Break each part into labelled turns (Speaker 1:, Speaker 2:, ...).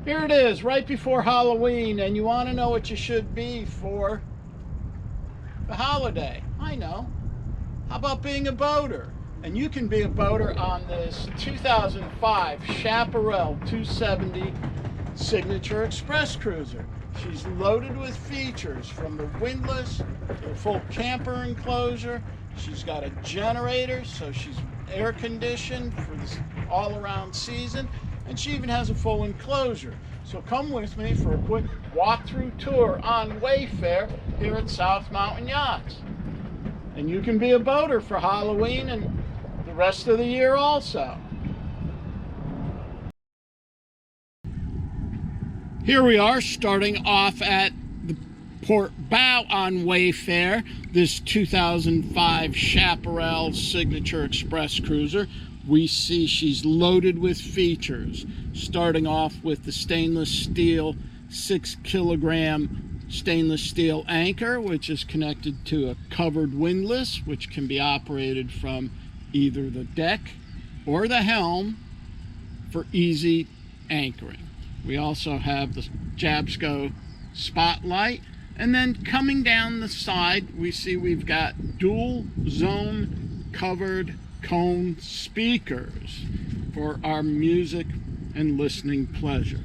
Speaker 1: Here it is, right before Halloween, and you want to know what you should be for the holiday. I know. How about being a boater? And you can be a boater on this 2005 Chaparral 270 Signature Express Cruiser. She's loaded with features from the Windlass to the full camper enclosure. She's got a generator, so she's air conditioned for this all-around season. And she even has a full enclosure. So come with me for a quick walkthrough tour on Wayfair here at South Mountain Yachts. And you can be a boater for Halloween and the rest of the year also. Here we are, starting off at the port bow on Wayfair, this 2005 Chaparral Signature Express Cruiser. We see she's loaded with features, starting off with the stainless steel 6-kilogram stainless steel anchor, which is connected to a covered windlass, which can be operated from either the deck or the helm for easy anchoring. We also have the Jabsco spotlight, and then coming down the side we see we've got dual zone covered cone speakers for our music and listening pleasure.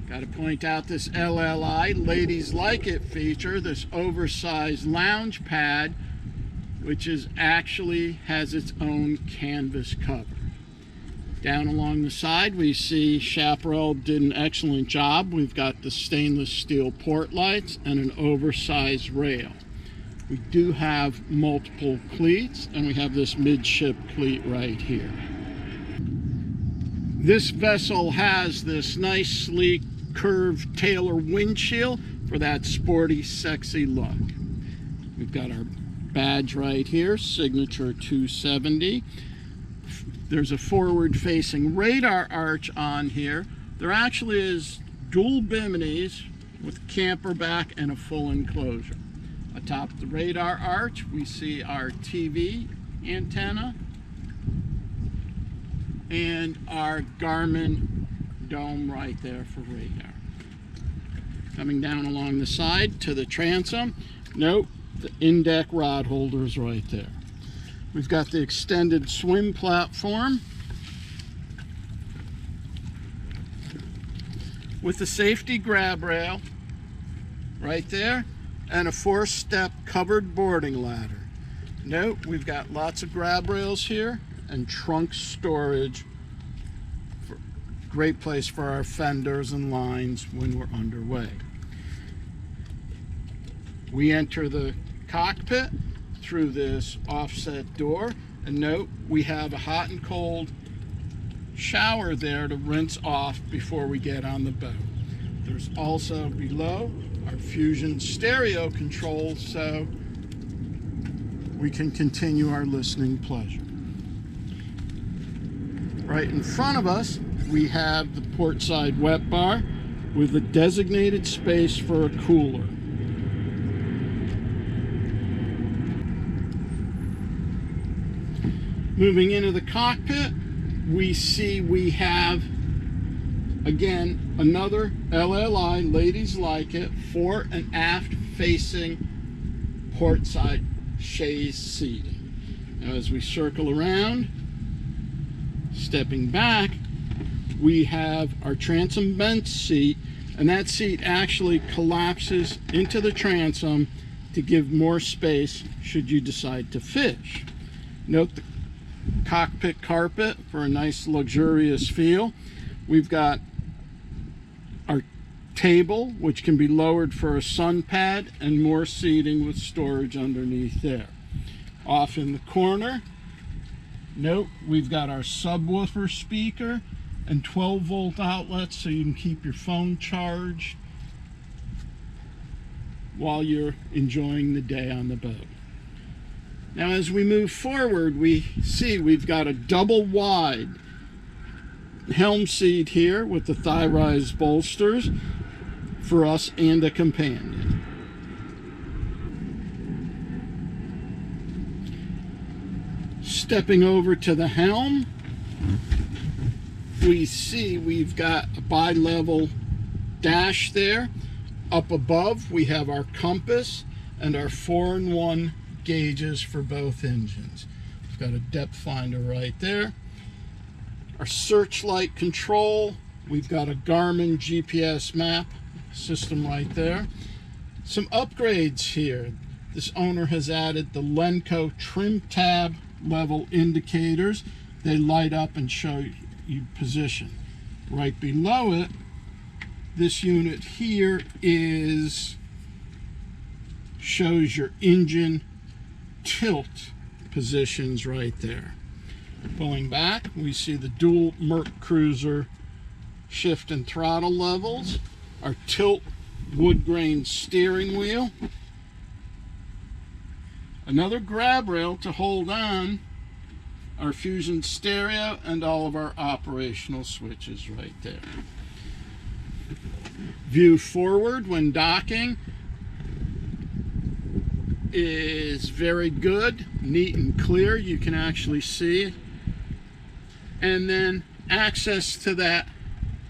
Speaker 1: Got to point out this LLI Ladies Like It feature, this oversized lounge pad, which is actually has its own canvas cover. Down along the side we see Chaparral did an excellent job. We've got the stainless steel port lights and an oversized rail. We do have multiple cleats, and we have this midship cleat right here. This vessel has this nice sleek curved Taylor windshield for that sporty, sexy look. We've got our badge right here, Signature 270. There's a forward-facing radar arch on here. There actually is dual biminis with camper back and a full enclosure. Atop the radar arch, we see our TV antenna and our Garmin dome right there for radar. Coming down along the side to the transom, note the in-deck rod holders right there. We've got the extended swim platform with the safety grab rail right there, and a 4-step covered boarding ladder. Note, we've got lots of grab rails here and trunk storage. Great place for our fenders and lines when we're underway. We enter the cockpit through this offset door, and note, we have a hot and cold shower there to rinse off before we get on the boat. There's also below our Fusion stereo controls, so we can continue our listening pleasure. Right in front of us, we have the port side wet bar with a designated space for a cooler. Moving into the cockpit, we see we have, again, another LLI Ladies Like It fore and aft facing port side chaise seating. Now as we circle around, stepping back, we have our transom bench seat, and that seat actually collapses into the transom to give more space should you decide to fish. Note the cockpit carpet for a nice luxurious feel. We've got our table, which can be lowered for a sun pad, and more seating with storage underneath there. Off in the corner, note we've got our subwoofer speaker and 12-volt outlets so you can keep your phone charged while you're enjoying the day on the boat. Now as we move forward, we see we've got a double wide helm seat here with the thigh-rise bolsters for us and a companion. Stepping over to the helm, we see we've got a bi-level dash there. Up above, we have our compass and our 4-in-1 gauges for both engines. We've got a depth finder right there. Our searchlight control, we've got a Garmin GPS map system right there. Some upgrades here. This owner has added the Lenco trim tab level indicators. They light up and show you position. Right below it, this unit here shows your engine tilt positions right there. Going back, we see the dual MerCruiser shift and throttle levels, our tilt wood grain steering wheel, another grab rail to hold on, our Fusion stereo, and all of our operational switches right there. View forward when docking is very good, neat and clear. You can actually see. And then access to that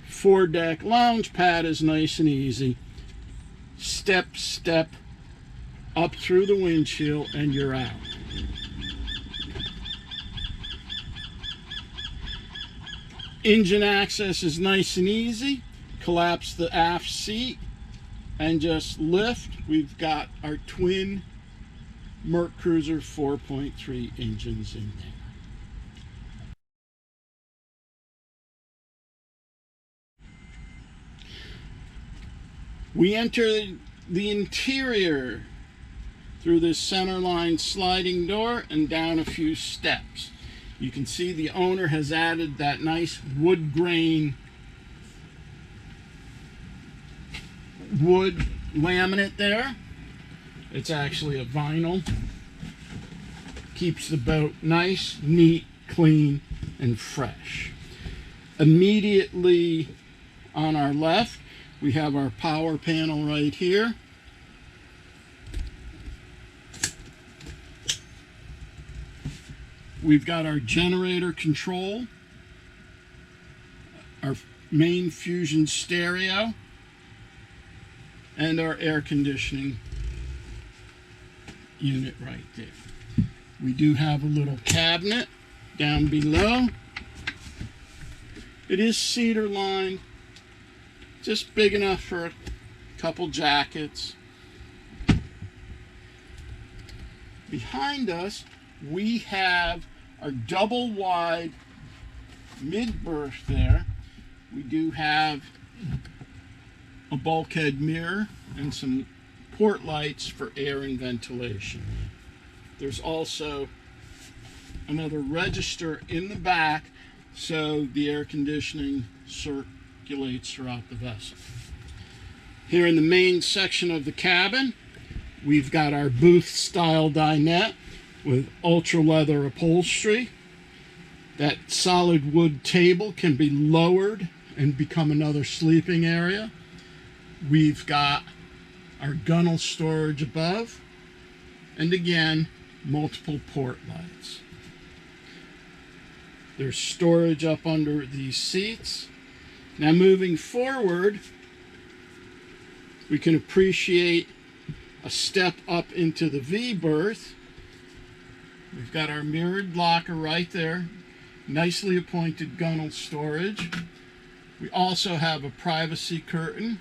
Speaker 1: foredeck lounge pad is nice and easy. Step up through the windshield and you're out. Engine access is nice and easy. Collapse the aft seat and just lift. We've got our twin MerCruiser 4.3 engines in there. We enter the interior through this centerline sliding door and down a few steps. You can see the owner has added that nice wood grain wood laminate there. It's actually a vinyl. Keeps the boat nice, neat, clean, and fresh. Immediately on our left, we have our power panel right here. We've got our generator control, our main Fusion stereo, and our air conditioning unit right there. We do have a little cabinet down below. It is cedar lined, just big enough for a couple jackets. Behind us, we have our double wide mid berth there. We do have a bulkhead mirror and some port lights for air and ventilation. There's also another register in the back so the air conditioning circulates throughout the vessel. Here in the main section of the cabin, we've got our booth style dinette with ultra leather upholstery. That solid wood table can be lowered and become another sleeping area. We've got our gunnel storage above, and again, multiple port lights. There's storage up under these seats. Now moving forward, we can appreciate a step up into the V berth. We've got our mirrored locker right there, nicely appointed gunnel storage. We also have a privacy curtain,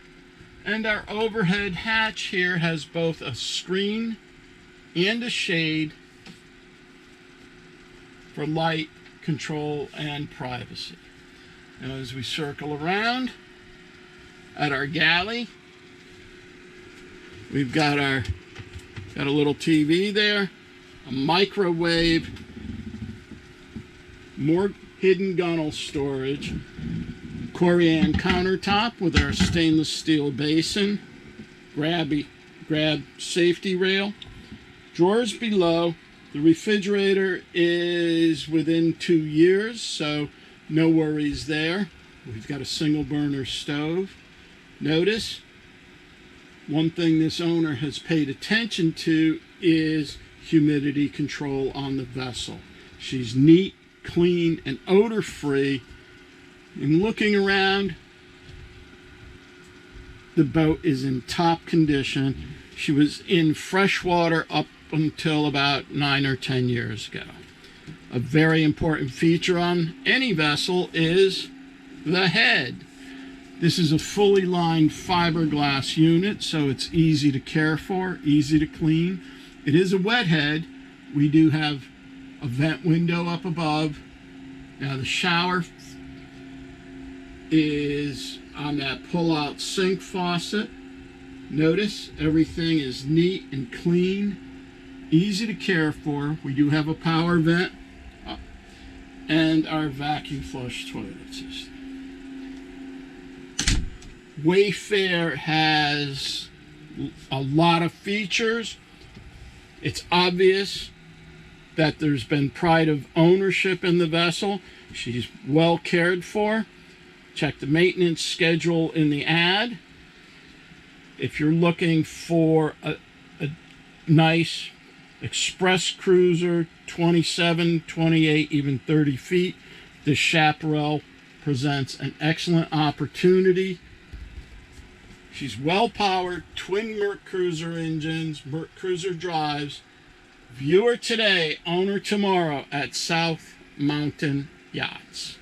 Speaker 1: and our overhead hatch here has both a screen and a shade for light control and privacy. Now as we circle around at our galley, we've got a little TV there, a microwave, more hidden gunnel storage, Corian countertop with our stainless steel basin, grab safety rail, drawers below. The refrigerator is within 2 years, so no worries there. We've got a single burner stove. Notice one thing this owner has paid attention to is humidity control on the vessel. She's neat, clean, and odor free. And looking around, The boat is in top condition. She was in freshwater up until about 9 or 10 years ago. A very important feature on any vessel is the head. This is a fully lined fiberglass unit, so it's easy to care for, easy to clean. It is a wet head. We do have a vent window up above. Now the shower is on that pull-out sink faucet. Notice everything is neat and clean, easy to care for. We do have a power vent and our vacuum flush toilet system. Wayfair has a lot of features. It's obvious that there's been pride of ownership in the vessel. She's well cared for. Check the maintenance schedule in the ad. If you're looking for a nice express cruiser, 27, 28, even 30 feet, the Chaparral presents an excellent opportunity. She's well-powered, twin MerCruiser engines, MerCruiser drives. Viewer today, owner tomorrow at South Mountain Yachts.